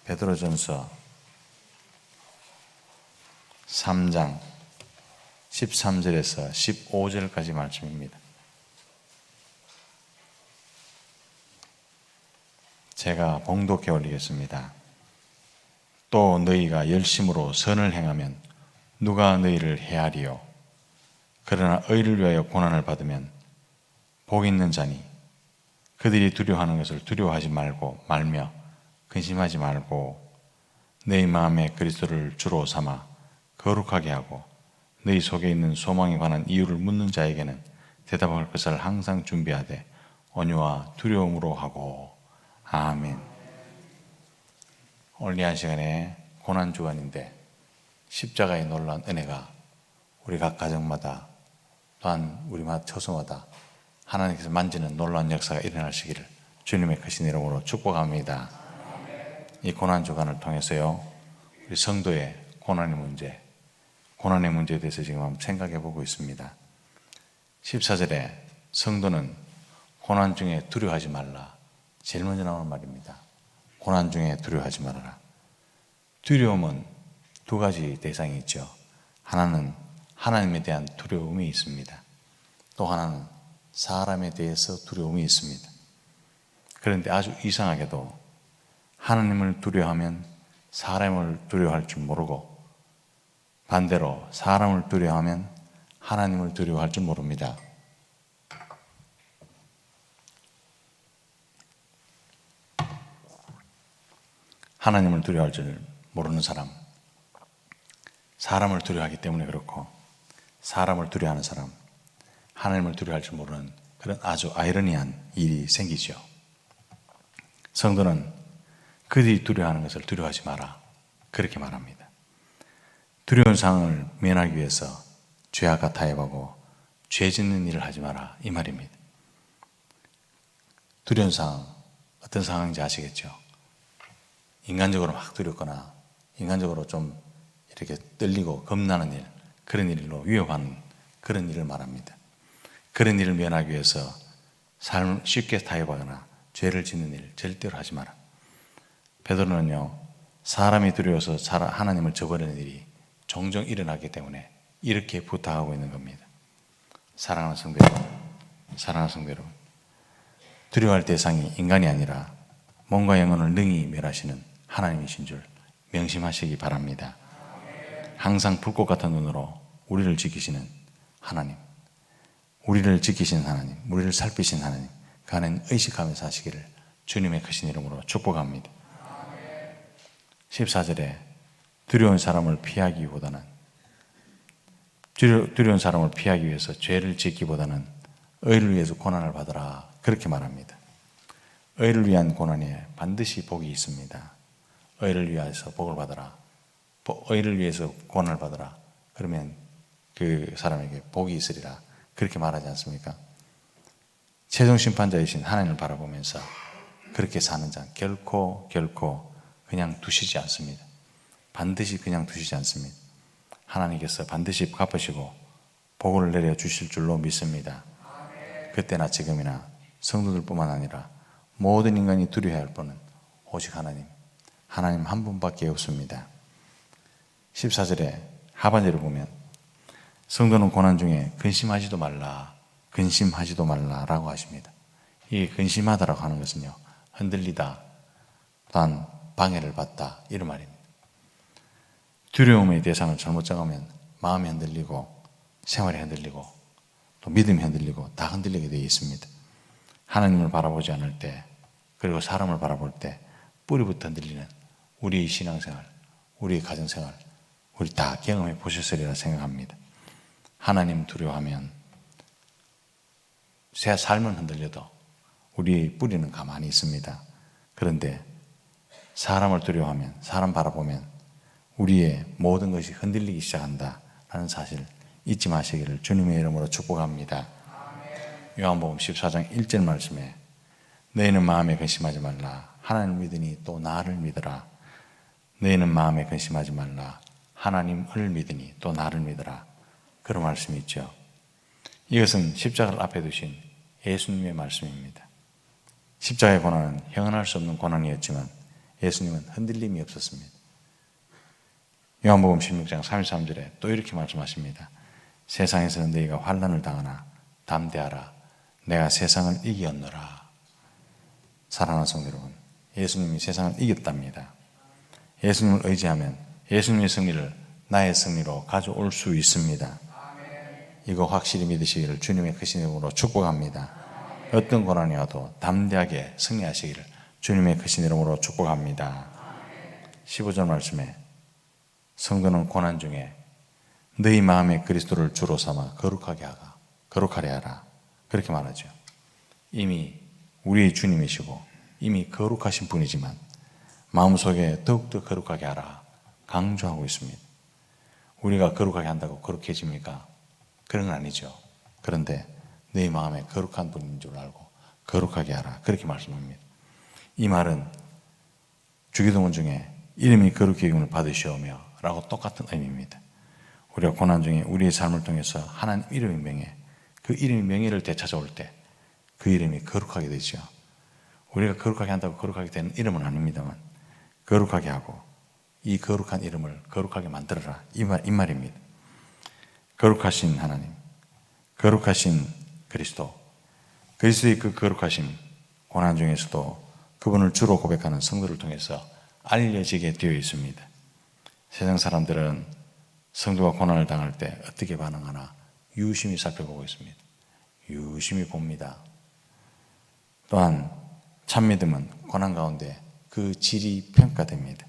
베드로전서 3장 13절에서 15절까지 말씀입니다. 제가 봉독해 올리겠습니다. 또 너희가 열심으로 선을 행하면 누가 너희를 해하리요? 그러나 의를 위하여 고난을 받으면 복 있는 자니 그들이 두려워하는 것을 두려워하지 말며 근심하지 말고 너희 마음에 그리스도를 주로 삼아 거룩하게 하고 너희 속에 있는 소망에 관한 이유를 묻는 자에게는 대답할 것을 항상 준비하되 온유와 두려움으로 하고. 아멘. 오늘 이 한 시간에 고난주간인데 십자가의 놀라운 은혜가 우리 각 가정마다 또한 우리 처소마다 하나님께서 만지는 놀라운 역사가 일어나시기를 주님의 크신 이름으로 축복합니다. 이 고난주간을 통해서요, 우리 성도의 고난의 문제에 대해서 지금 한번 생각해 보고 있습니다. 14절에 성도는 고난 중에 두려워하지 말라. 제일 먼저 나오는 말입니다. 고난 중에 두려워하지 말아라. 두려움은 두 가지 대상이 있죠. 하나는 하나님에 대한 두려움이 있습니다. 또 하나는 사람에 대해서 두려움이 있습니다. 그런데 아주 이상하게도 하나님을 두려워하면 사람을 두려워할 줄 모르고 반대로 사람을 두려워하면 하나님을 두려워할 줄 모릅니다. 하나님을 두려워할 줄 모르는 사람, 사람을 두려워하기 때문에 그렇고, 사람을 두려워하는 사람, 하나님을 두려워할 줄 모르는 그런 아주 아이러니한 일이 생기죠. 성도는 그들이 두려워하는 것을 두려워하지 마라, 그렇게 말합니다. 두려운 상황을 면하기 위해서 죄악과 타협하고 죄 짓는 일을 하지 마라, 이 말입니다. 두려운 상황, 어떤 상황인지 아시겠죠? 인간적으로 막 두렵거나 인간적으로 좀 이렇게 떨리고 겁나는 일, 그런 일로 위협하는 그런 일을 말합니다. 그런 일을 면하기 위해서 삶을 쉽게 타협하거나 죄를 짓는 일 절대로 하지 마라. 베드로는요, 사람이 두려워서 하나님을 저버리는 일이 종종 일어나기 때문에 이렇게 부탁하고 있는 겁니다. 사랑하는 성도 여러분, 두려워할 대상이 인간이 아니라 몸과 영혼을 능히 멸하시는 하나님이신 줄 명심하시기 바랍니다. 항상 불꽃 같은 눈으로 우리를 지키시는 하나님, 우리를 지키시는 하나님, 우리를 살피신 하나님, 그 하나님 의식하면서 하시기를 주님의 크신 이름으로 축복합니다. 14절에 두려운 사람을 피하기 위해서 죄를 짓기보다는 의를 위해서 고난을 받으라, 그렇게 말합니다. 의를 위한 고난에 반드시 복이 있습니다. 의를 위해서 복을 받으라, 의를 위해서 고난을 받으라, 그러면 그 사람에게 복이 있으리라, 그렇게 말하지 않습니까? 최종 심판자이신 하나님을 바라보면서 그렇게 사는 자 결코 그냥 두시지 않습니다. 반드시 그냥 두시지 않습니다. 하나님께서 반드시 갚으시고 복을 내려주실 줄로 믿습니다. 그때나 지금이나 성도들뿐만 아니라 모든 인간이 두려워할 분은 오직 하나님 한 분밖에 없습니다. 14절에 하반절을 보면 성도는 고난 중에 근심하지도 말라라고 하십니다. 이 근심하다라고 하는 것은요, 흔들리다, 또한 방해를 받다, 이런 말입니다. 두려움의 대상을 잘못 정하면 마음이 흔들리고 생활이 흔들리고 또 믿음이 흔들리고 다 흔들리게 되어 있습니다. 하나님을 바라보지 않을 때, 그리고 사람을 바라볼 때 뿌리부터 흔들리는 우리의 신앙생활, 우리의 가정생활, 우리 다 경험해 보셨으리라 생각합니다. 하나님 두려워하면 새 삶은 흔들려도 우리의 뿌리는 가만히 있습니다. 그런데 사람을 두려워하면, 사람 바라보면 우리의 모든 것이 흔들리기 시작한다라는 사실 잊지 마시기를 주님의 이름으로 축복합니다. 요한복음 14장 1절 말씀에 너희는 마음에 근심하지 말라. 하나님을 믿으니 또 나를 믿으라. 너희는 마음에 근심하지 말라. 하나님을 믿으니 또 나를 믿으라. 그런 말씀이 있죠. 이것은 십자가를 앞에 두신 예수님의 말씀입니다. 십자가의 고난은 형언할 수 없는 고난이었지만 예수님은 흔들림이 없었습니다. 요한복음 16장 33절에 또 이렇게 말씀하십니다. 세상에서는 너희가 환난을 당하나 담대하라. 내가 세상을 이겼노라. 사랑하는 성도 여러분, 예수님이 세상을 이겼답니다. 예수님을 의지하면 예수님의 승리를 나의 승리로 가져올 수 있습니다. 이거 확실히 믿으시기를 주님의 크신 이름으로 축복합니다. 어떤 고난이 와도 담대하게 승리하시기를 주님의 크신 이름으로 축복합니다. 15절 말씀에 성도는 고난 중에 너희 마음에 그리스도를 주로 삼아 거룩하게 하라. 그렇게 말하죠. 이미 우리의 주님이시고 이미 거룩하신 분이지만 마음속에 더욱더 거룩하게 하라 강조하고 있습니다. 우리가 거룩하게 한다고 거룩해집니까? 그런 건 아니죠. 그런데 너희 마음에 거룩한 분인 줄 알고 거룩하게 하라 그렇게 말씀합니다. 이 말은 주기도문 중에 이름이 거룩히 여김을 받으시오며 라고 똑같은 의미입니다. 우리가 고난 중에 우리의 삶을 통해서 하나님 이름의 명예, 그 이름의 명예를 되찾아올 때 그 이름이 거룩하게 되죠. 우리가 거룩하게 한다고 거룩하게 되는 이름은 아닙니다만 거룩하게 하고 이 거룩한 이름을 거룩하게 만들어라 이 말입니다. 거룩하신 하나님, 거룩하신 그리스도의 그 거룩하심, 고난 중에서도 그분을 주로 고백하는 성도를 통해서 알려지게 되어 있습니다. 세상 사람들은 성도가 고난을 당할 때 어떻게 반응하나 유심히 살펴보고 있습니다. 유심히 봅니다. 또한 참믿음은 고난 가운데 그 질이 평가됩니다.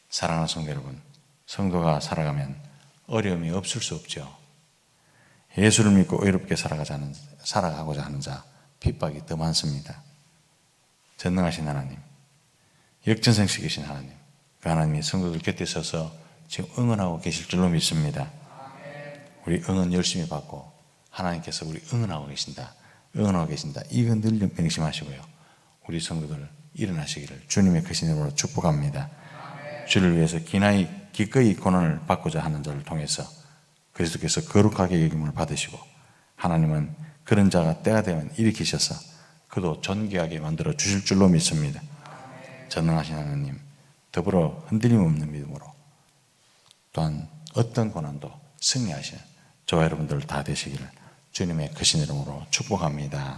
사랑하는 성도 여러분, 성도가 어려움이 없을 수 없죠. 예수를 믿고 의롭게 살아가고자 하는 자 핍박이 더 많습니다. 전능하신 하나님, 역전성식이신 하나님, 그 하나님이 성도들 곁에 서서 지금 응원하고 계실 줄로 믿습니다. 우리 응원 열심히 받고 하나님께서 우리 응원하고 계신다. 이건 늘 명심하시고요. 우리 성도들 일어나시기를 주님의 크신 이름으로 축복합니다. 주를 위해서 기꺼이 고난을 받고자 하는 자를 통해서 그리스도께서 거룩하게 여김을 받으시고 하나님은 그런 자가 때가 되면 일으키셔서 그도 존귀하게 만들어 주실 줄로 믿습니다. 전능하신 하나님, 더불어 흔들림 없는 믿음으로 또한 어떤 고난도 승리하시는 저와 여러분들 다 되시기를 주님의 크신 이름으로 축복합니다.